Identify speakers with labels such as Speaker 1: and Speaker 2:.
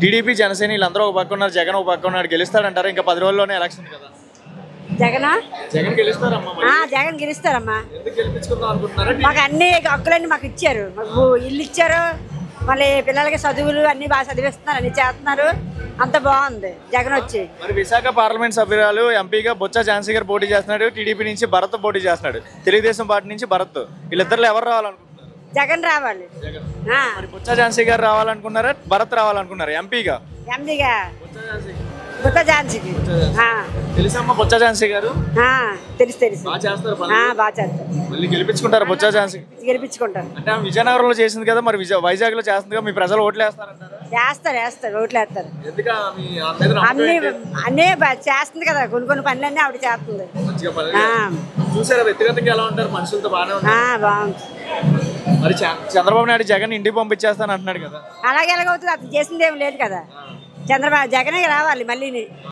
Speaker 1: TDP Janasena వీళ్ళందరూ ఒక పక్క ఉన్నారు, జగన్ ఒక పక్క ఉన్నాడు. గెలుస్తాడంటారు ఇంకా 10 రోజుల్లోనే ఎలక్షన్ కదా. జగన్ గెలుస్తారమ్మా.
Speaker 2: జగన్ గెలుస్తారమ్మా.
Speaker 1: ఎందుకు గెలిపించుకుందాం అనుకుంటున్నారా?
Speaker 2: మాకు అన్ని హక్కులన్నీ మాకు ఇచ్చారు, మాకు ఇల్లు ఇచ్చారు, మళ్ళీ పిల్లలకి చదువులు అన్ని బాగా చదివిస్తున్నారు, అన్ని చేస్తున్నారు, అంత బాగుంది జగన్ వచ్చి.
Speaker 1: మరి విశాఖ పార్లమెంట్ సభ్యురాలు ఎంపీగా బొత్స ఝాన్సీ గారు పోటీ చేస్తున్నాడు, టీడీపీ నుంచి భరత్ పోటీ చేస్తున్నాడు, తెలుగుదేశం పార్టీ నుంచి భరత్. వీళ్ళిద్దరు ఎవరు రావాలనుకుంటున్నారు?
Speaker 2: జగన్ రావాలి.
Speaker 1: మరి బొత్స ఝాన్సీ గారు రావాలనుకున్నారా, భరత్ రావాలనుకున్నారా? ఎంపీగా
Speaker 2: బొత్స ఝాన్సీకి
Speaker 1: తెలుసమ్మా బొత్స ఝాన్సీ గారు?
Speaker 2: తెలుసు
Speaker 1: బాగా చేస్తారు.
Speaker 2: బాగా చేస్తారు.
Speaker 1: మళ్ళీ గెలిపించుకుంటారు బొత్స ఝాన్సీ?
Speaker 2: గెలిపించుకుంటారు.
Speaker 1: అంటే ఆమె విజయనగరంలో చేసింది కదా, మరి వైజాగ్ లో చేస్తుంది కదా, మీ ప్రజలు ఓట్లు వేస్తారంటారా?
Speaker 2: వేస్తారు ఓట్లు వేస్తారు.
Speaker 1: అన్ని
Speaker 2: చేస్తుంది కదా, కొన్ని పనులన్నీ ఆవిడ చేస్తుంది.
Speaker 1: చూసారా వ్యక్తిగతంగా ఎలా ఉంటారు? మనుషులతో బాగానే
Speaker 2: బాగుంది.
Speaker 1: మరి చంద్రబాబు నాయుడు జగన్ ఇంటికి పంపించేస్తాను అంటున్నాడు కదా.
Speaker 2: అలాగే ఎలాగవుతుంది? అతను చేసింది ఏమి లేదు కదా. జగనే రావాలి మళ్ళీ.